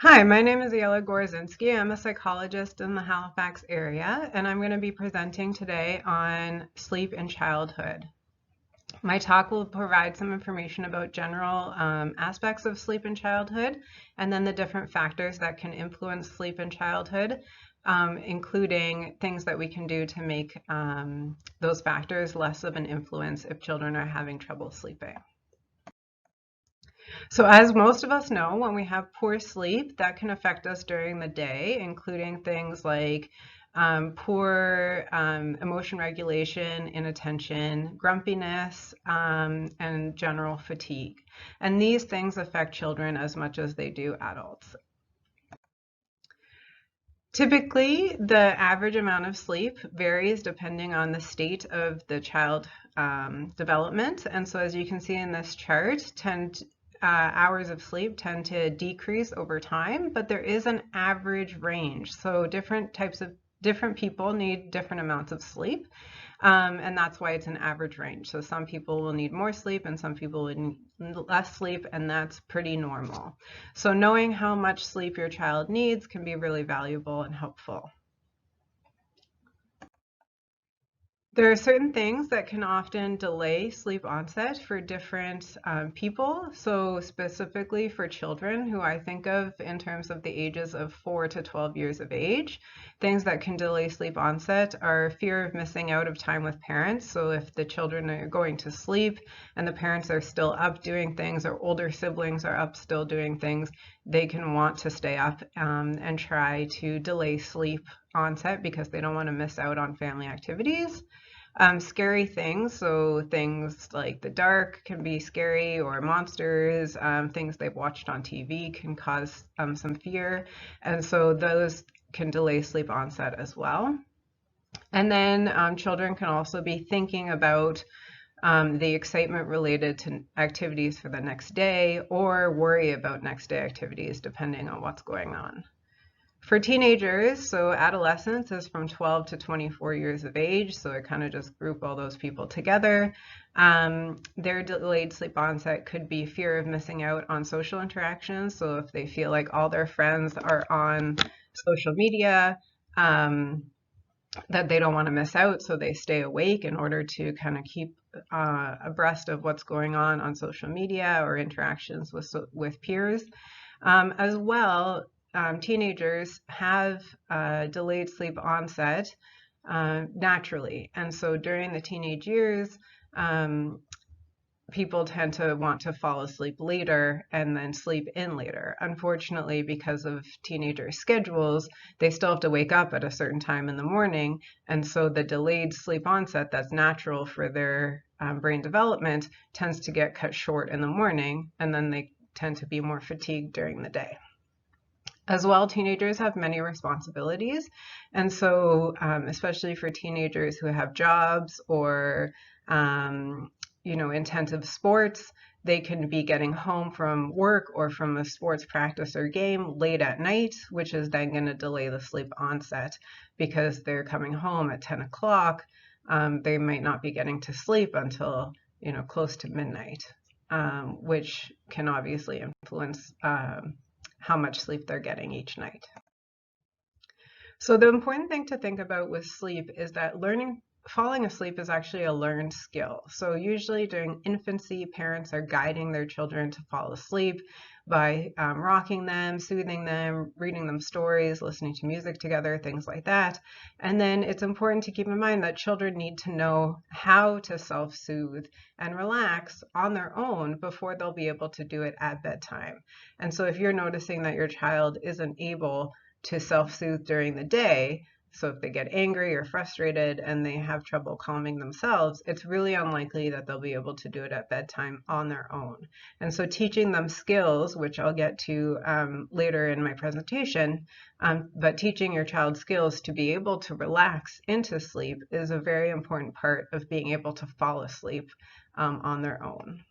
Hi, my name is Ayala Gorodzinsky. I'm a psychologist in the Halifax area, and I'm going to be presenting today on sleep in childhood. My talk will provide some information about general aspects of sleep in childhood, and then the different factors that can influence sleep in childhood, including things that we can do to make those factors less of an influence if children are having trouble sleeping. So as most of us know, when we have poor sleep, that can affect us during the day, including things like poor emotion regulation, inattention, grumpiness, and general fatigue. And these things affect children as much as they do adults. Typically, the average amount of sleep varies depending on the state of the child development. And so as you can see in this chart, hours of sleep tend to decrease over time, but there is an average range. So different people need different amounts of sleep. And that's why it's an average range. So some people will need more sleep and some people will need less sleep, and that's pretty normal. So knowing how much sleep your child needs can be really valuable and helpful. There are certain things that can often delay sleep onset for different people. So specifically for children, who I think of in terms of the ages of 4 to 12 years of age, things that can delay sleep onset are fear of missing out of time with parents. So if the children are going to sleep and the parents are still up doing things, or older siblings are up still doing things, they can want to stay up and try to delay sleep onset because they don't want to miss out on family activities. Scary things, so things like the dark can be scary, or monsters, things they've watched on TV can cause some fear, and so those can delay sleep onset as well. And then children can also be thinking about the excitement related to activities for the next day, or worry about next day activities depending on what's going on. For teenagers, so adolescence is from 12 to 24 years of age, so I kind of just group all those people together. Their delayed sleep onset could be fear of missing out on social interactions. So if they feel like all their friends are on social media, that they don't want to miss out, so they stay awake in order to kind of keep abreast of what's going on social media or interactions with peers. As well, teenagers have delayed sleep onset naturally. And so during the teenage years, people tend to want to fall asleep later and then sleep in later. Unfortunately, because of teenager schedules, they still have to wake up at a certain time in the morning. And so the delayed sleep onset that's natural for their brain development tends to get cut short in the morning, and then they tend to be more fatigued during the day. As well, teenagers have many responsibilities, and so especially for teenagers who have jobs or intensive sports, they can be getting home from work or from a sports practice or game late at night, which is then going to delay the sleep onset because they're coming home at 10 o'clock. They might not be getting to sleep until close to midnight, which can obviously influence how much sleep they're getting each night. So the important thing to think about with sleep is that falling asleep is actually a learned skill. So usually during infancy, parents are guiding their children to fall asleep by rocking them, soothing them, reading them stories, listening to music together, things like that. And then it's important to keep in mind that children need to know how to self-soothe and relax on their own before they'll be able to do it at bedtime. And so if you're noticing that your child isn't able to self-soothe during the day, so if they get angry or frustrated and they have trouble calming themselves, it's really unlikely that they'll be able to do it at bedtime on their own. And so teaching them skills, which I'll get to later in my presentation, but teaching your child skills to be able to relax into sleep is a very important part of being able to fall asleep on their own.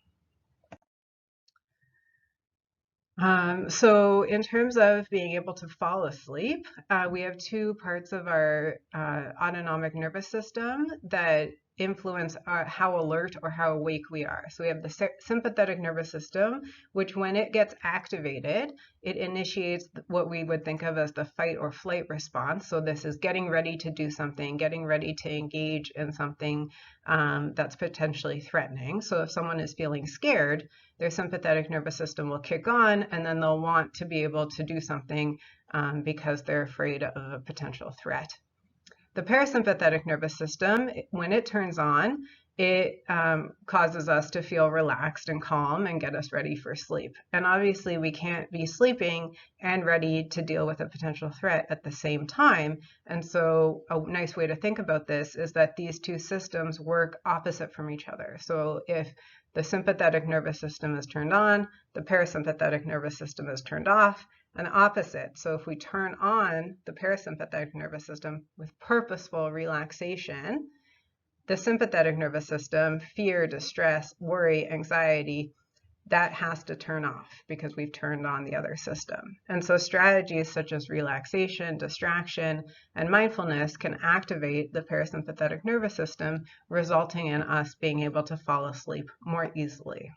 So in terms of being able to fall asleep, we have two parts of our autonomic nervous system that influence how alert or how awake we are. So we have the sympathetic nervous system, which when it gets activated, it initiates what we would think of as the fight or flight response. So this is getting ready to do something, getting ready to engage in something that's potentially threatening. So if someone is feeling scared, their sympathetic nervous system will kick on, and then they'll want to be able to do something because they're afraid of a potential threat. The parasympathetic nervous system, when it turns on, it causes us to feel relaxed and calm and get us ready for sleep. And obviously we can't be sleeping and ready to deal with a potential threat at the same time. And so a nice way to think about this is that these two systems work opposite from each other. So if the sympathetic nervous system is turned on, the parasympathetic nervous system is turned off, and opposite. So if we turn on the parasympathetic nervous system with purposeful relaxation, the sympathetic nervous system, fear, distress, worry, anxiety, that has to turn off because we've turned on the other system. And so strategies such as relaxation, distraction, and mindfulness can activate the parasympathetic nervous system, resulting in us being able to fall asleep more easily.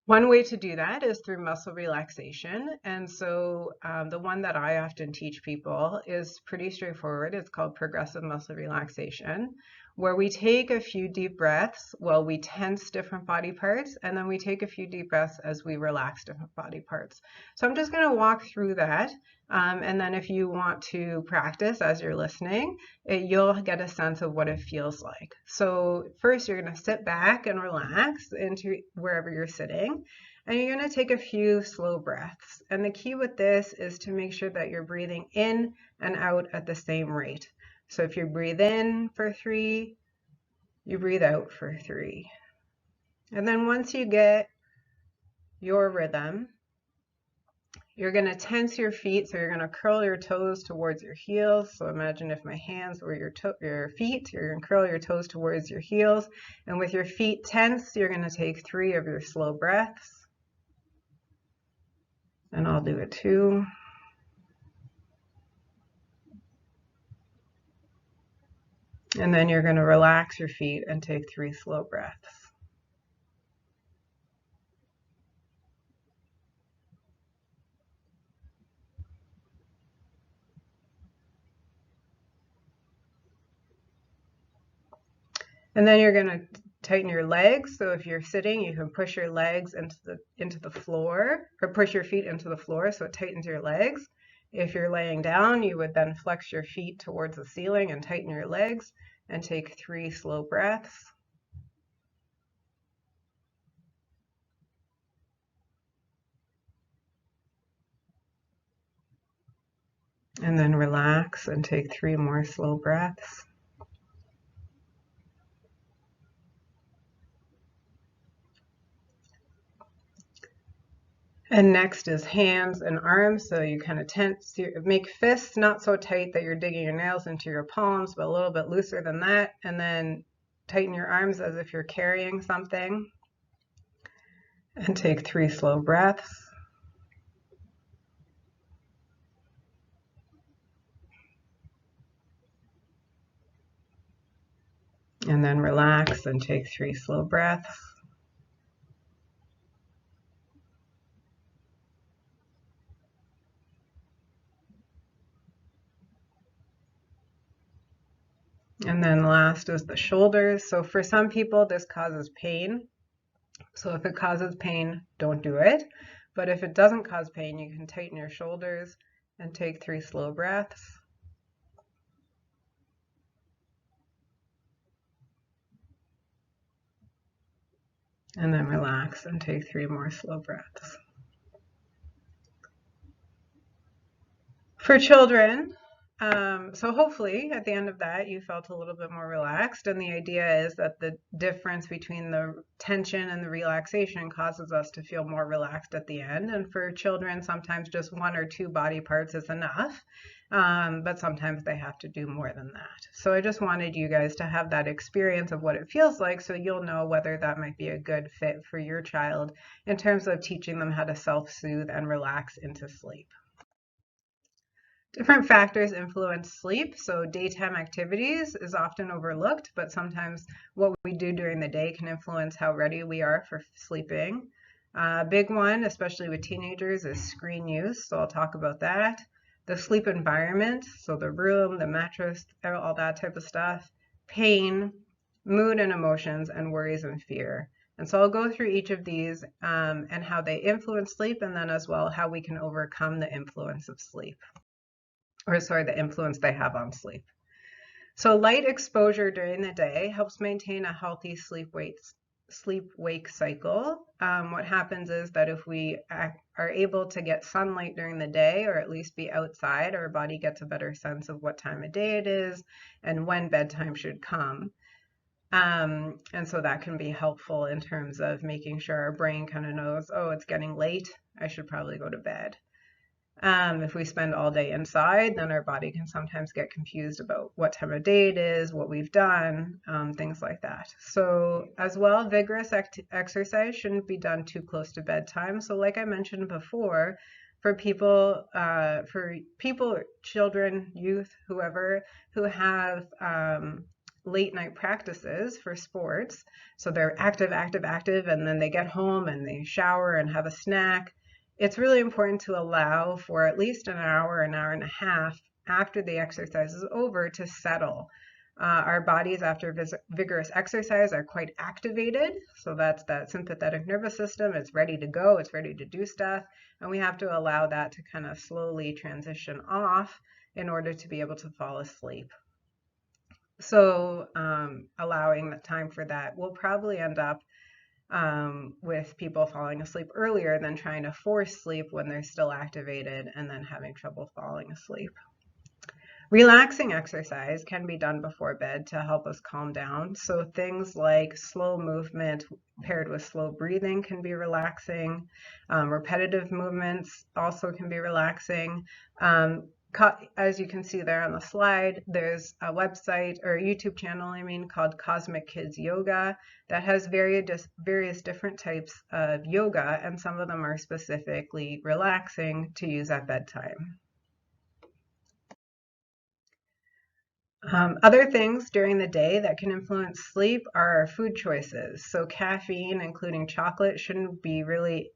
One way to do that is through muscle relaxation. And so the one that I often teach people is pretty straightforward. It's called progressive muscle relaxation, where we take a few deep breaths while we tense different body parts, and then we take a few deep breaths as we relax different body parts. So I'm just going to walk through that. And then if you want to practice as you're listening, you'll get a sense of what it feels like. So first you're going to sit back and relax into wherever you're sitting, and you're going to take a few slow breaths. And the key with this is to make sure that you're breathing in and out at the same rate. So if you breathe in for 3, you breathe out for 3. And then once you get your rhythm, you're going to tense your feet, so you're going to curl your toes towards your heels. So imagine if my hands were your feet, you're going to curl your toes towards your heels. And with your feet tense, you're going to take 3 of your slow breaths. And I'll do it too. And then you're going to relax your feet and take 3 slow breaths. And then you're going to tighten your legs. So if you're sitting, you can push your legs into the floor, or push your feet into the floor so it tightens your legs. If you're laying down, you would then flex your feet towards the ceiling and tighten your legs and take 3 slow breaths. And then relax and take 3 more slow breaths. And next is hands and arms. So you kind of tense, make fists not so tight that you're digging your nails into your palms, but a little bit looser than that. And then tighten your arms as if you're carrying something. And take 3 slow breaths. And then relax and take 3 slow breaths. And then last is the shoulders. So for some people, this causes pain. So if it causes pain, don't do it. But if it doesn't cause pain, you can tighten your shoulders and take 3 slow breaths. And then relax and take 3 more slow breaths. For children, so hopefully at the end of that you felt a little bit more relaxed, and the idea is that the difference between the tension and the relaxation causes us to feel more relaxed at the end. And for children, sometimes just 1 or 2 body parts is enough, but sometimes they have to do more than that. So I just wanted you guys to have that experience of what it feels like, so you'll know whether that might be a good fit for your child in terms of teaching them how to self-soothe and relax into sleep. Different factors influence sleep. So daytime activities is often overlooked, but sometimes what we do during the day can influence how ready we are for sleeping. A big one, especially with teenagers, is screen use. So I'll talk about that. The sleep environment, so the room, the mattress, all that type of stuff. Pain, mood and emotions, and worries and fear. And so I'll go through each of these and how they influence sleep, and then as well how we can overcome the influence of sleep. The influence they have on sleep. So light exposure during the day helps maintain a healthy sleep-wake cycle. What happens is that if we are able to get sunlight during the day, or at least be outside, our body gets a better sense of what time of day it is and when bedtime should come. And so that can be helpful in terms of making sure our brain kind of knows, oh, it's getting late, I should probably go to bed. If we spend all day inside, then our body can sometimes get confused about what time of day it is, what we've done, things like that. So as well, vigorous exercise shouldn't be done too close to bedtime. So like I mentioned before, for people, children, youth, whoever, who have late night practices for sports, so they're active, and then they get home and they shower and have a snack. It's really important to allow for at least an hour and a half after the exercise is over to settle. Our bodies after vigorous exercise are quite activated, so that's that sympathetic nervous system. It's ready to go, it's ready to do stuff, and we have to allow that to kind of slowly transition off in order to be able to fall asleep. So allowing the time for that will probably end up with people falling asleep earlier than trying to force sleep when they're still activated and then having trouble falling asleep. Relaxing exercise can be done before bed to help us calm down. So things like slow movement paired with slow breathing can be relaxing. Repetitive movements also can be relaxing. As you can see there on the slide, there's a website or a YouTube channel, called Cosmic Kids Yoga that has various different types of yoga, and some of them are specifically relaxing to use at bedtime. Other things during the day that can influence sleep are our food choices. So caffeine, including chocolate, shouldn't be really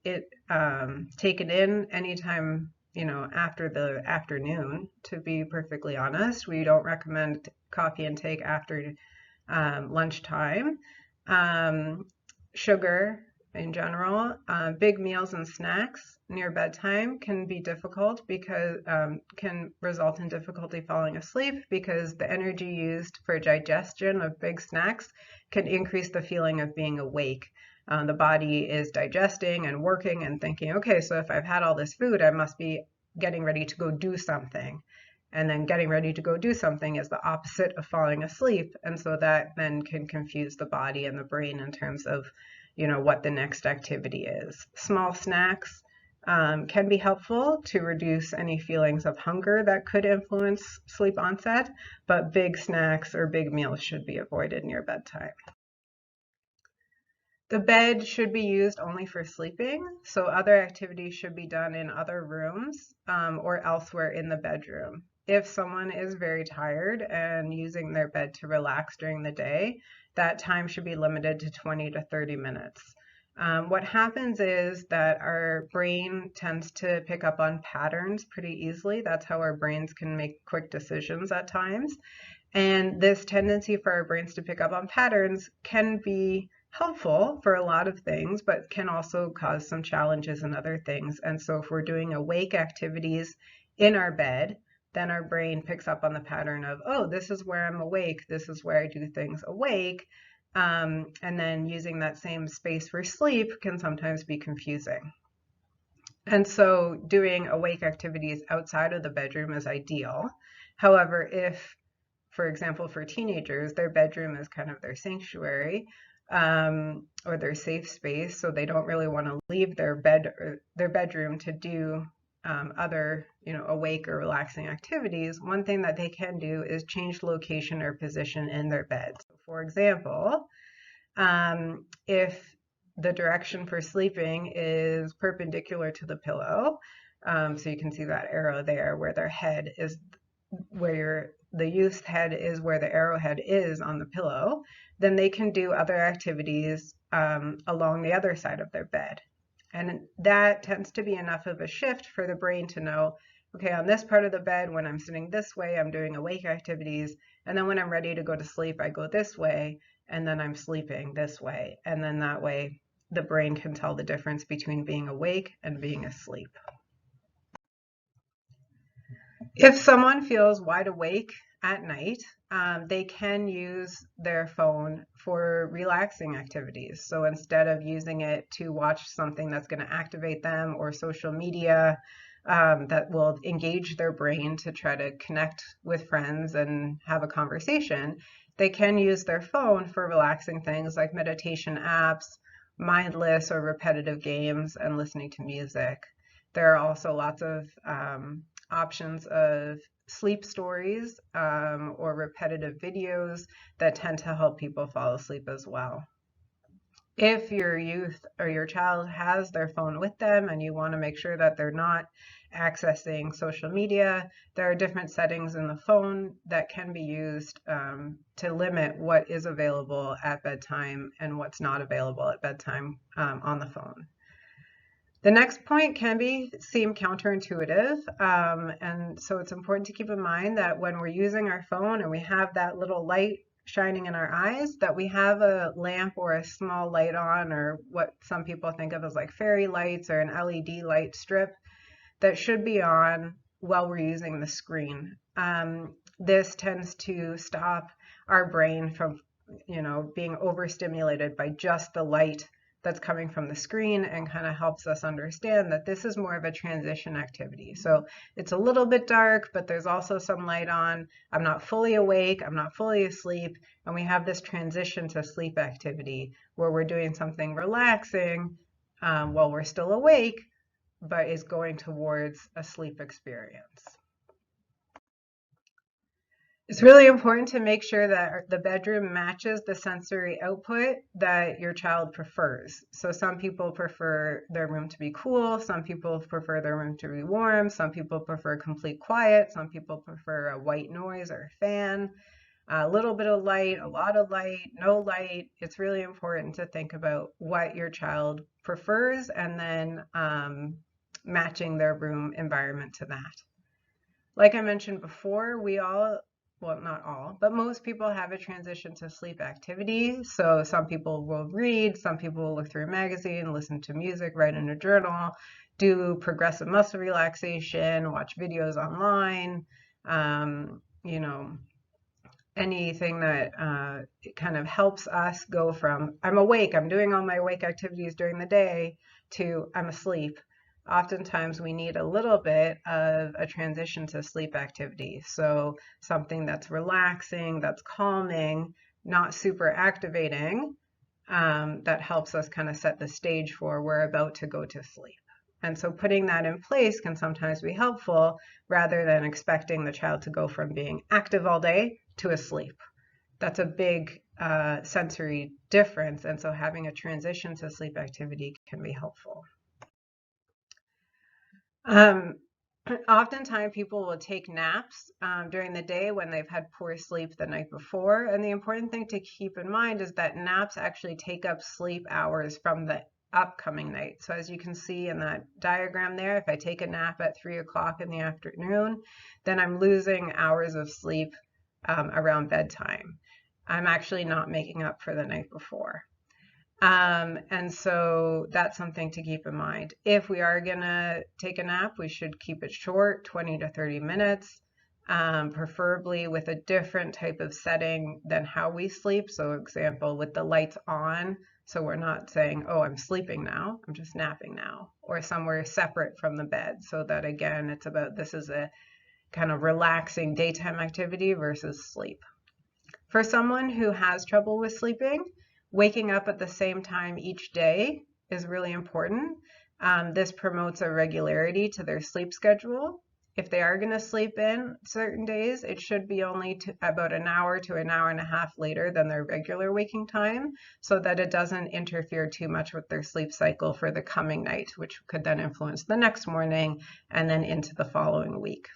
taken in anytime after the afternoon, to be perfectly honest. We don't recommend coffee intake after lunchtime. Sugar in general, big meals and snacks near bedtime can be difficult because can result in difficulty falling asleep, because the energy used for digestion of big snacks can increase the feeling of being awake. The body is digesting and working and thinking, okay, so if I've had all this food, I must be getting ready to go do something. And then getting ready to go do something is the opposite of falling asleep. And so that then can confuse the body and the brain in terms of, what the next activity is. Small snacks can be helpful to reduce any feelings of hunger that could influence sleep onset, but big snacks or big meals should be avoided near bedtime. The bed should be used only for sleeping, so other activities should be done in other rooms or elsewhere in the bedroom. If someone is very tired and using their bed to relax during the day, that time should be limited to 20 to 30 minutes. What happens is that our brain tends to pick up on patterns pretty easily. That's how our brains can make quick decisions at times. And this tendency for our brains to pick up on patterns can be helpful for a lot of things, but can also cause some challenges in other things. And so if we're doing awake activities in our bed, then our brain picks up on the pattern of, oh, this is where I'm awake, this is where I do things awake. And then using that same space for sleep can sometimes be confusing. And so doing awake activities outside of the bedroom is ideal. However, if, for example, for teenagers, their bedroom is kind of their sanctuary, or their safe space, so they don't really want to leave their bedroom to do other awake or relaxing activities, one thing that they can do is change location or position in their bed. So for example, if the direction for sleeping is perpendicular to the pillow. So you can see that arrow there where their head is, where the youth's head is where the arrowhead is on the pillow, then they can do other activities along the other side of their bed. And that tends to be enough of a shift for the brain to know, okay, on this part of the bed, when I'm sitting this way, I'm doing awake activities. And then when I'm ready to go to sleep, I go this way, and then I'm sleeping this way. And then that way, the brain can tell the difference between being awake and being asleep. If someone feels wide awake at night, they can use their phone for relaxing activities. So instead of using it to watch something that's going to activate them, or social media that will engage their brain to try to connect with friends and have a conversation, they can use their phone for relaxing things like meditation apps, mindless or repetitive games, and listening to music. There are also lots of options of sleep stories or repetitive videos that tend to help people fall asleep as well. If your youth or your child has their phone with them and you want to make sure that they're not accessing social media, there are different settings in the phone that can be used to limit what is available at bedtime and what's not available at bedtime on the phone. The next point can seem counterintuitive, and so it's important to keep in mind that when we're using our phone and we have that little light shining in our eyes, that we have a lamp or a small light on, or what some people think of as like fairy lights or an LED light strip that should be on while we're using the screen. This tends to stop our brain from, being overstimulated by just the light that's coming from the screen, and kind of helps us understand that this is more of a transition activity. So it's a little bit dark, but there's also some light on. I'm not fully awake, I'm not fully asleep, and we have this transition to sleep activity where we're doing something relaxing while we're still awake, but is going towards a sleep experience. It's really important to make sure that the bedroom matches the sensory output that your child prefers. So some people prefer their room to be cool, some people prefer their room to be warm, some people prefer complete quiet, some people prefer a white noise or a fan, a little bit of light, a lot of light, no light. It's really important to think about what your child prefers and then matching their room environment to that. Like I mentioned before, well, not all, but most people have a transition to sleep activity. So some people will read, some people will look through a magazine, listen to music, write in a journal, do progressive muscle relaxation, watch videos online, anything that kind of helps us go from I'm awake, I'm doing all my awake activities during the day, to I'm asleep. Oftentimes we need a little bit of a transition to sleep activity. So something that's relaxing, that's calming, not super activating, that helps us kind of set the stage for we're about to go to sleep. And so putting that in place can sometimes be helpful rather than expecting the child to go from being active all day to asleep. That's a big sensory difference. And so having a transition to sleep activity can be helpful. Oftentimes people will take naps during the day when they've had poor sleep the night before. And the important thing to keep in mind is that naps actually take up sleep hours from the upcoming night. So as you can see in that diagram there, if I take a nap at 3 o'clock in the afternoon, then I'm losing hours of sleep around bedtime. I'm actually not making up for the night before. And so that's something to keep in mind. If we are going to take a nap, we should keep it short, 20 to 30 minutes, preferably with a different type of setting than how we sleep. So example, with the lights on, so we're not saying, oh, I'm sleeping now, I'm just napping now, or somewhere separate from the bed, so that again, it's about this is a kind of relaxing daytime activity versus sleep. For someone who has trouble with sleeping, waking up at the same time each day is really important. This promotes a regularity to their sleep schedule. if they are going to sleep in certain days, it should be only about an hour to an hour and a half later than their regular waking time, so that it doesn't interfere too much with their sleep cycle for the coming night, which could then influence the next morning and then into the following week.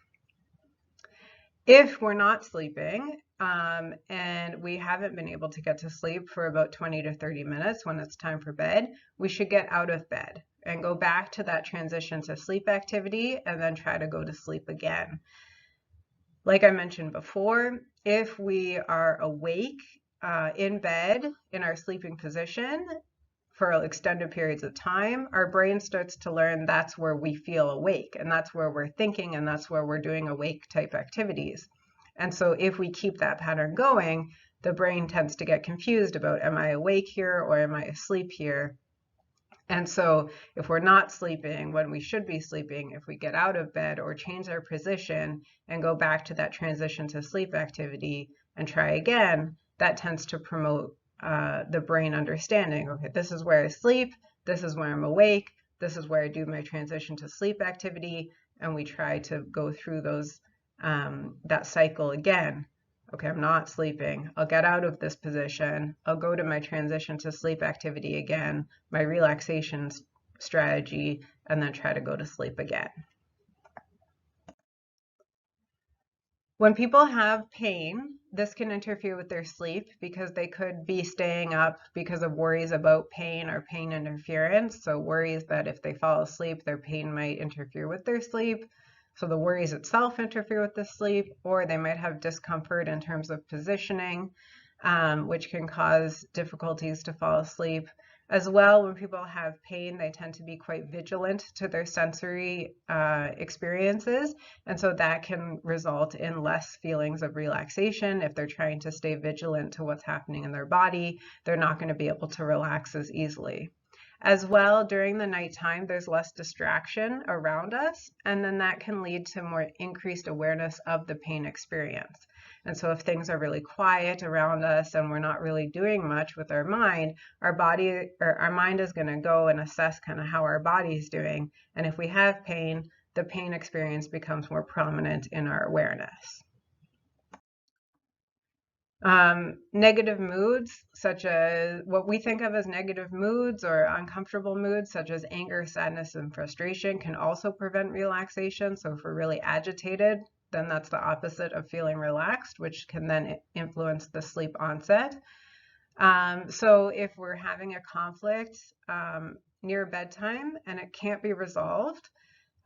If we're not sleeping and we haven't been able to get to sleep for about 20 to 30 minutes when it's time for bed, we should get out of bed and go back to that transition to sleep activity and then try to go to sleep again. Like I mentioned before, if we are awake in bed in our sleeping position for extended periods of time, our brain starts to learn that's where we feel awake, and that's where we're thinking, and that's where we're doing awake type activities. And so if we keep that pattern going, the brain tends to get confused about, am I awake here or am I asleep here? And so if we're not sleeping when we should be sleeping, if we get out of bed or change our position and go back to that transition to sleep activity and try again, that tends to promote the brain understanding, okay, this is where I sleep, this is where I'm awake, this is where I do my transition to sleep activity, and we try to go through those that cycle again. Okay, I'm not sleeping. I'll get out of this position. I'll go to my transition to sleep activity again, my relaxation strategy, and then try to go to sleep again. When people have pain, this can interfere with their sleep because they could be staying up because of worries about pain or pain interference. So worries that if they fall asleep, their pain might interfere with their sleep. So the worries itself interfere with the sleep, or they might have discomfort in terms of positioning, which can cause difficulties to fall asleep. As well, when people have pain, they tend to be quite vigilant to their sensory experiences, and so that can result in less feelings of relaxation. If they're trying to stay vigilant to what's happening in their body, they're not going to be able to relax as easily. As well, during the nighttime, there's less distraction around us, and then that can lead to more increased awareness of the pain experience. And so if things are really quiet around us and we're not really doing much with our mind, our mind is going to go and assess kind of how our body's doing. And if we have pain, the pain experience becomes more prominent in our awareness. Negative moods, such as what we think of as negative moods or uncomfortable moods, such as anger, sadness, and frustration, can also prevent relaxation. So if we're really agitated, then that's the opposite of feeling relaxed, which can then influence the sleep onset. So if we're having a conflict near bedtime and it can't be resolved,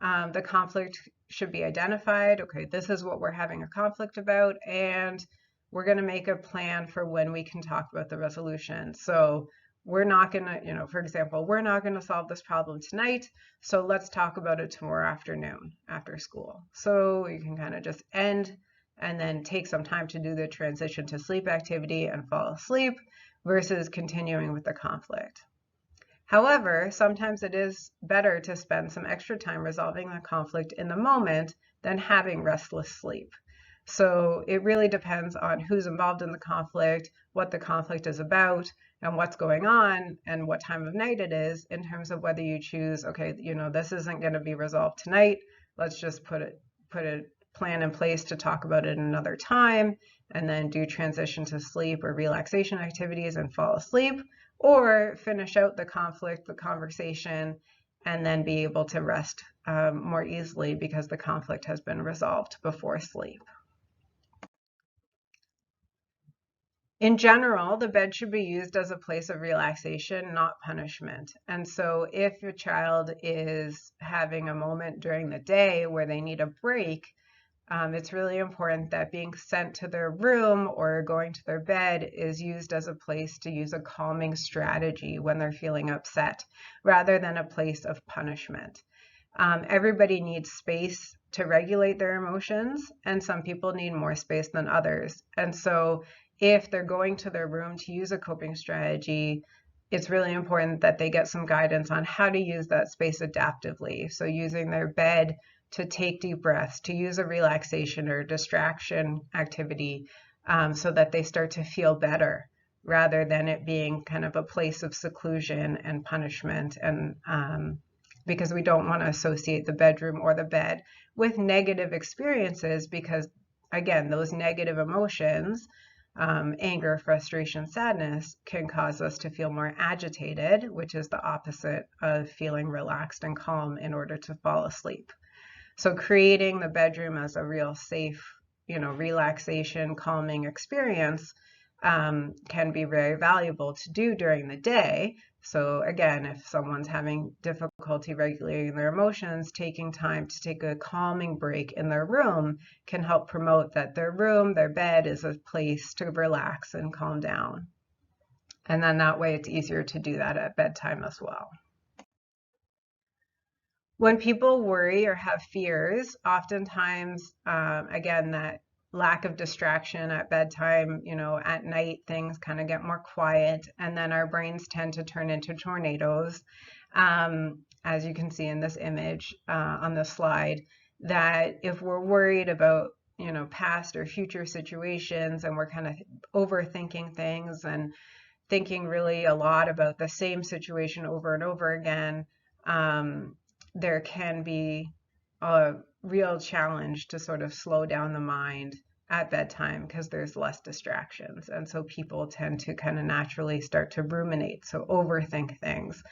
the conflict should be identified. Okay, this is what we're having a conflict about, and we're going to make a plan for when we can talk about the resolution. So we're not going to, for example, we're not going to solve this problem tonight, so let's talk about it tomorrow afternoon after school. So you can kind of just end and then take some time to do the transition to sleep activity and fall asleep versus continuing with the conflict. However, sometimes it is better to spend some extra time resolving the conflict in the moment than having restless sleep. So it really depends on who's involved in the conflict, what the conflict is about, and what's going on, and what time of night it is, in terms of whether you choose, okay, this isn't going to be resolved tonight. Let's just put a plan in place to talk about it another time, and then do transition to sleep or relaxation activities and fall asleep, or finish out the conflict, the conversation, and then be able to rest more easily because the conflict has been resolved before sleep. In general, the bed should be used as a place of relaxation, not punishment. And so if a child is having a moment during the day where they need a break, it's really important that being sent to their room or going to their bed is used as a place to use a calming strategy when they're feeling upset, rather than a place of punishment. Everybody needs space to regulate their emotions, and some people need more space than others. And so if they're going to their room to use a coping strategy, it's really important that they get some guidance on how to use that space adaptively. So using their bed to take deep breaths, to use a relaxation or distraction activity so that they start to feel better, rather than it being kind of a place of seclusion and punishment and because we don't want to associate the bedroom or the bed with negative experiences, because again, those negative emotions, anger, frustration, sadness, can cause us to feel more agitated, which is the opposite of feeling relaxed and calm in order to fall asleep. So creating the bedroom as a real safe, relaxation, calming experience can be very valuable to do during the day. So again, if someone's having difficulty regulating their emotions, taking time to take a calming break in their room can help promote that their room, their bed, is a place to relax and calm down. And then that way it's easier to do that at bedtime as well. When people worry or have fears, oftentimes, again, that lack of distraction at bedtime, at night, things kind of get more quiet, and then our brains tend to turn into tornadoes, as you can see in this image on the slide, that if we're worried about, past or future situations, and we're kind of overthinking things and thinking really a lot about the same situation over and over again, there can be a real challenge to sort of slow down the mind at bedtime because there's less distractions. And so people tend to kind of naturally start to ruminate, so overthink things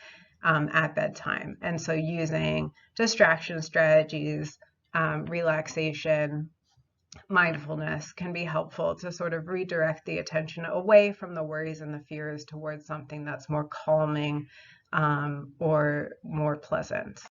at bedtime. And so using distraction strategies, relaxation, mindfulness can be helpful to sort of redirect the attention away from the worries and the fears towards something that's more calming or more pleasant.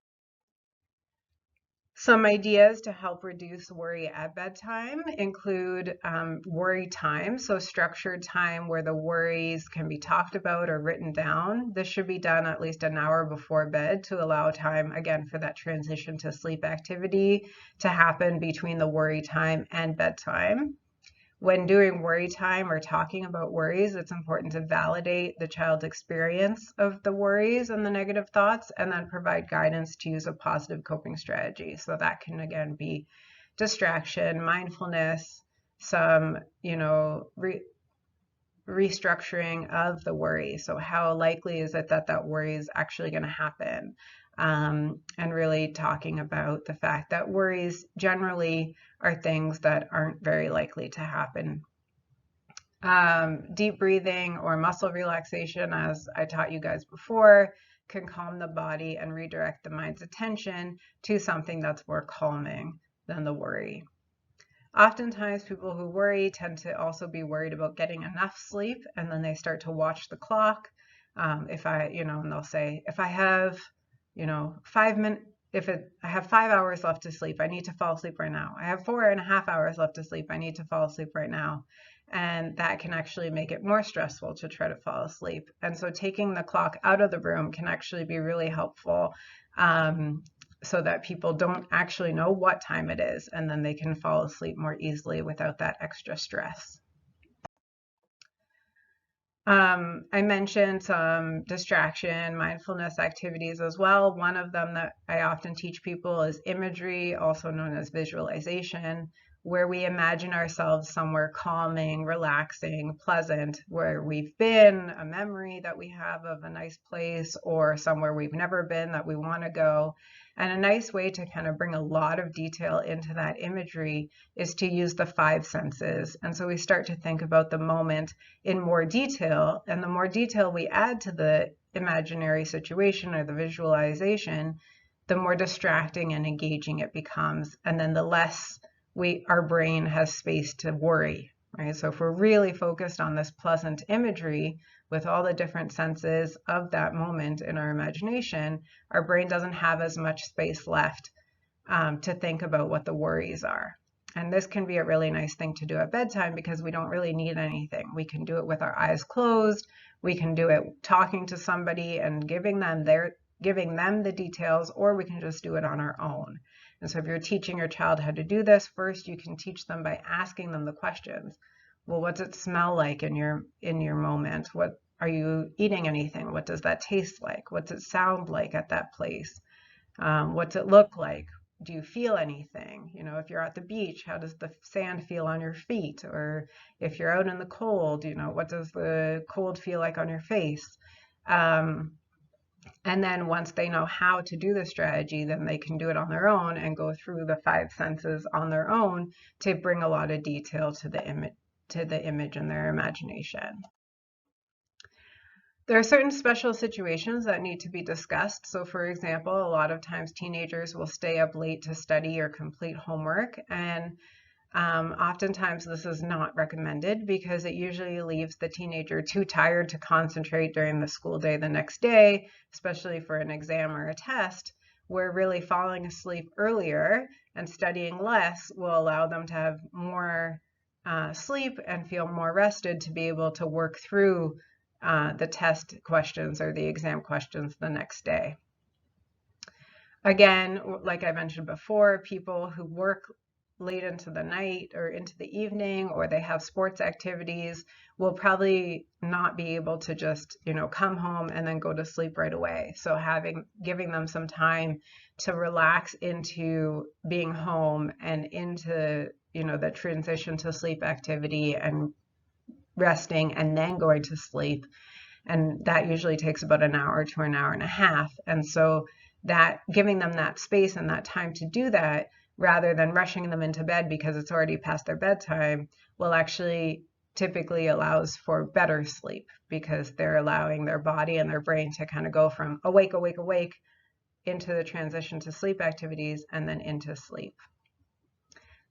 Some ideas to help reduce worry at bedtime include worry time, so structured time where the worries can be talked about or written down. This should be done at least an hour before bed to allow time, again, for that transition to sleep activity to happen between the worry time and bedtime. When doing worry time or talking about worries, it's important to validate the child's experience of the worries and the negative thoughts, and then provide guidance to use a positive coping strategy. So that can, again, be distraction, mindfulness, some, restructuring of the worry. So how likely is it that that worry is actually going to happen? And really talking about the fact that worries generally are things that aren't very likely to happen. Deep breathing or muscle relaxation, as I taught you guys before, can calm the body and redirect the mind's attention to something that's more calming than the worry. Oftentimes people who worry tend to also be worried about getting enough sleep, and then they start to watch the clock. And they'll say, if I have 5 minutes, I have 5 hours left to sleep, I need to fall asleep right now. I have 4.5 hours left to sleep, I need to fall asleep right now. And that can actually make it more stressful to try to fall asleep. And so taking the clock out of the room can actually be really helpful, so that people don't actually know what time it is, and then they can fall asleep more easily without that extra stress. I mentioned some distraction, mindfulness activities as well. One of them that I often teach people is imagery, also known as visualization, where we imagine ourselves somewhere calming, relaxing, pleasant, where we've been, a memory that we have of a nice place, or somewhere we've never been that we want to go. And a nice way to kind of bring a lot of detail into that imagery is to use the 5 senses. And so we start to think about the moment in more detail, and the more detail we add to the imaginary situation or the visualization, the more distracting and engaging it becomes, and then the less our brain has space to worry, right? So if we're really focused on this pleasant imagery with all the different senses of that moment in our imagination, our brain doesn't have as much space left to think about what the worries are. And this can be a really nice thing to do at bedtime because we don't really need anything. We can do it with our eyes closed. We can do it talking to somebody and giving them the details, or we can just do it on our own. And so if you're teaching your child how to do this, first you can teach them by asking them the questions. Well, what's it smell like in your moment? What are you eating anything? What does that taste like? What's it sound like at that place? What's it look like? Do you feel anything? If you're at the beach, how does the sand feel on your feet? Or if you're out in the cold, what does the cold feel like on your face? And then once they know how to do the strategy, then they can do it on their own and go through the five senses on their own to bring a lot of detail to the image in their imagination. There are certain special situations that need to be discussed. So for example, a lot of times teenagers will stay up late to study or complete homework, and oftentimes this is not recommended because it usually leaves the teenager too tired to concentrate during the school day the next day, especially for an exam or a test, where really falling asleep earlier and studying less will allow them to have more sleep and feel more rested to be able to work through the test questions or the exam questions the next day. Again, like I mentioned before, people who work late into the night or into the evening, or they have sports activities, will probably not be able to just, come home and then go to sleep right away. So giving them some time to relax into being home and into, the transition to sleep activity and resting and then going to sleep. And that usually takes about an hour to an hour and a half. And so that giving them that space and that time to do that, rather than rushing them into bed because it's already past their bedtime, will actually typically allows for better sleep because they're allowing their body and their brain to kind of go from awake, awake, awake into the transition to sleep activities and then into sleep.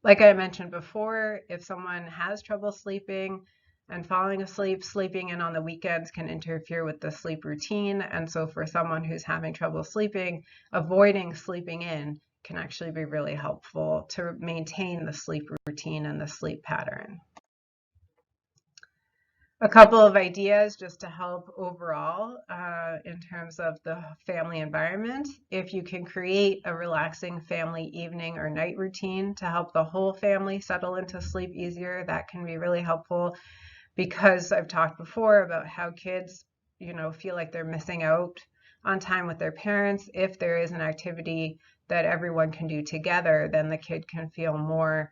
Like I mentioned before, if someone has trouble sleeping and falling asleep, sleeping in on the weekends can interfere with the sleep routine. And so for someone who's having trouble sleeping, avoiding sleeping in can actually be really helpful to maintain the sleep routine and the sleep pattern. A couple of ideas just to help overall in terms of the family environment. If you can create a relaxing family evening or night routine to help the whole family settle into sleep easier, that can be really helpful, because I've talked before about how kids, feel like they're missing out on time with their parents. If there is an activity that everyone can do together, then the kid can feel more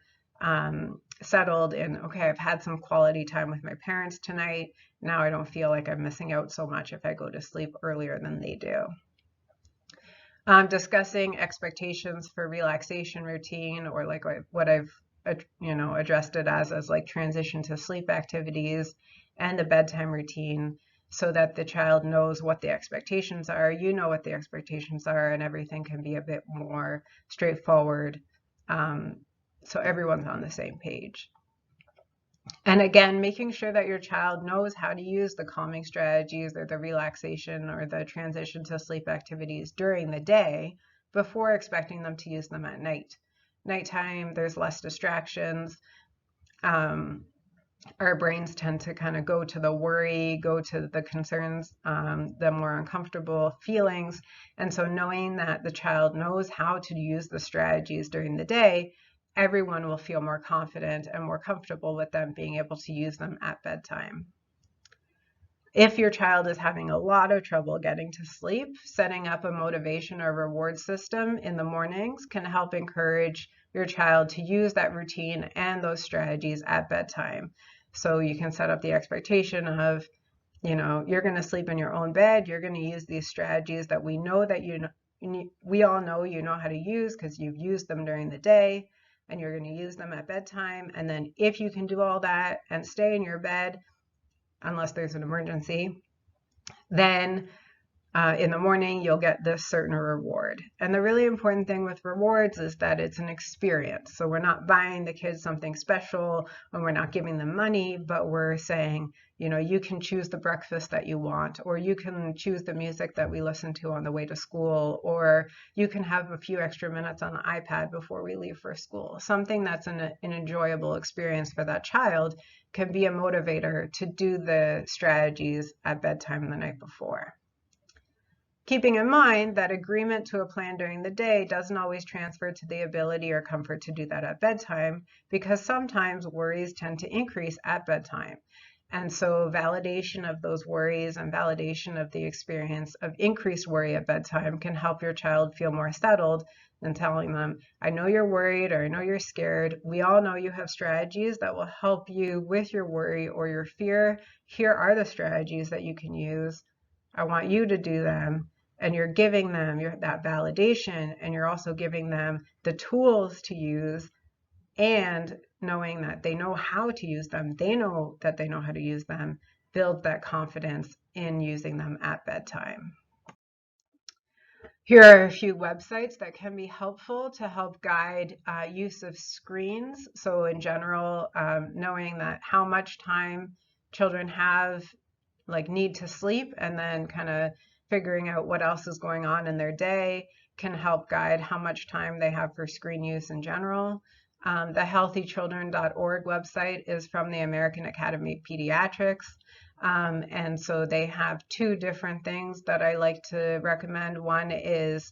settled in, okay, I've had some quality time with my parents tonight. Now I don't feel like I'm missing out so much if I go to sleep earlier than they do. Discussing expectations for relaxation routine, or like what I've addressed it as like transition to sleep activities and the bedtime routine, so that the child knows what the expectations are, what the expectations are, and everything can be a bit more straightforward. So everyone's on the same page. And again, making sure that your child knows how to use the calming strategies or the relaxation or the transition to sleep activities during the day before expecting them to use them at night. Nighttime, there's less distractions. Our brains tend to kind of go to the worry, go to the concerns, the more uncomfortable feelings. And so knowing that the child knows how to use the strategies during the day, everyone will feel more confident and more comfortable with them being able to use them at bedtime. If your child is having a lot of trouble getting to sleep, setting up a motivation or reward system in the mornings can help encourage your child to use that routine and those strategies at bedtime. So you can set up the expectation of, you're going to sleep in your own bed. You're going to use these strategies that we know that we all know you know how to use because you've used them during the day, and you're going to use them at bedtime. And then if you can do all that and stay in your bed, unless there's an emergency, then in the morning you'll get this certain reward. And the really important thing with rewards is that it's an experience. So we're not buying the kids something special, and we're not giving them money, but we're saying, you can choose the breakfast that you want, or you can choose the music that we listen to on the way to school, or you can have a few extra minutes on the iPad before we leave for school. Something that's an enjoyable experience for that child can be a motivator to do the strategies at bedtime the night before. Keeping in mind that agreement to a plan during the day doesn't always transfer to the ability or comfort to do that at bedtime, because sometimes worries tend to increase at bedtime. And so validation of those worries and validation of the experience of increased worry at bedtime can help your child feel more settled than telling them, I know you're worried, or I know you're scared. We all know you have strategies that will help you with your worry or your fear. Here are the strategies that you can use. I want you to do them. and you're giving them that validation, and you're also giving them the tools to use, and knowing that they know how to use them, they know that they know how to use them, builds that confidence in using them at bedtime. Here are a few websites that can be helpful to help guide use of screens. So in general, knowing that how much time children need to sleep, and then kind of figuring out what else is going on in their day can help guide how much time they have for screen use in general. The healthychildren.org website is from the American Academy of Pediatrics. And so they have two different things that I like to recommend. One is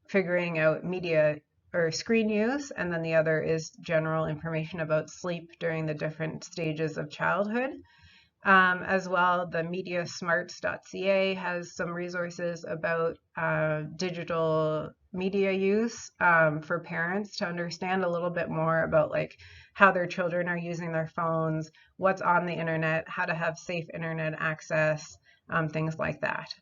figuring out media or screen use, and then the other is general information about sleep during the different stages of childhood. As well, the mediasmarts.ca has some resources about digital media use for parents to understand a little bit more about how their children are using their phones, what's on the internet, how to have safe internet access, things like that.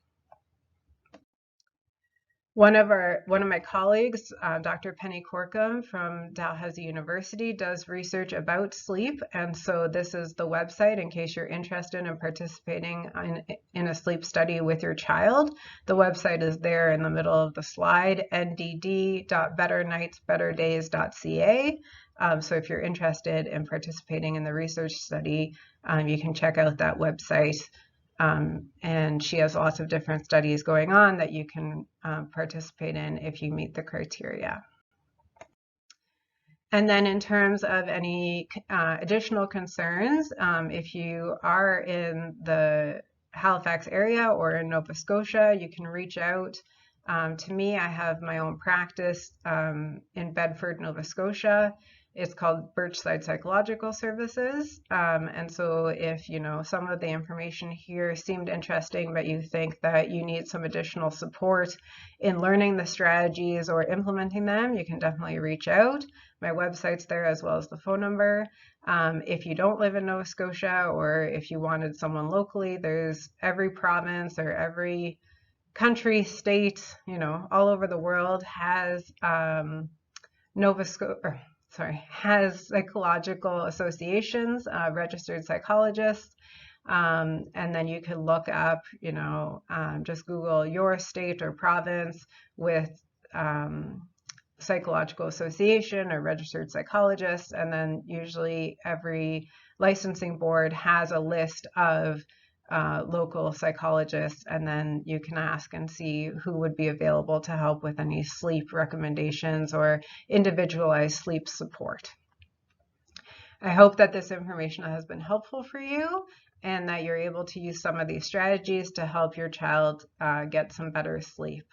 One of my colleagues, Dr. Penny Corkum from Dalhousie University, does research about sleep, and so this is the website in case you're interested in participating in a sleep study with your child. The website is there in the middle of the slide, ndd.betternightsbetterdays.ca. So if you're interested in participating in the research study, you can check out that website. And she has lots of different studies going on that you can participate in if you meet the criteria. And then in terms of any additional concerns, if you are in the Halifax area or in Nova Scotia, you can reach out to me. I have my own practice in Bedford, Nova Scotia. It's called Birchside Psychological Services. And so if some of the information here seemed interesting, but you think that you need some additional support in learning the strategies or implementing them, you can definitely reach out. My website's there as well as the phone number. If you don't live in Nova Scotia, or if you wanted someone locally, there's every province or every country, state, all over the world has has psychological associations, registered psychologists, and then you can look up, just Google your state or province with psychological association or registered psychologist, and then usually every licensing board has a list of local psychologists, and then you can ask and see who would be available to help with any sleep recommendations or individualized sleep support. I hope that this information has been helpful for you, and that you're able to use some of these strategies to help your child get some better sleep.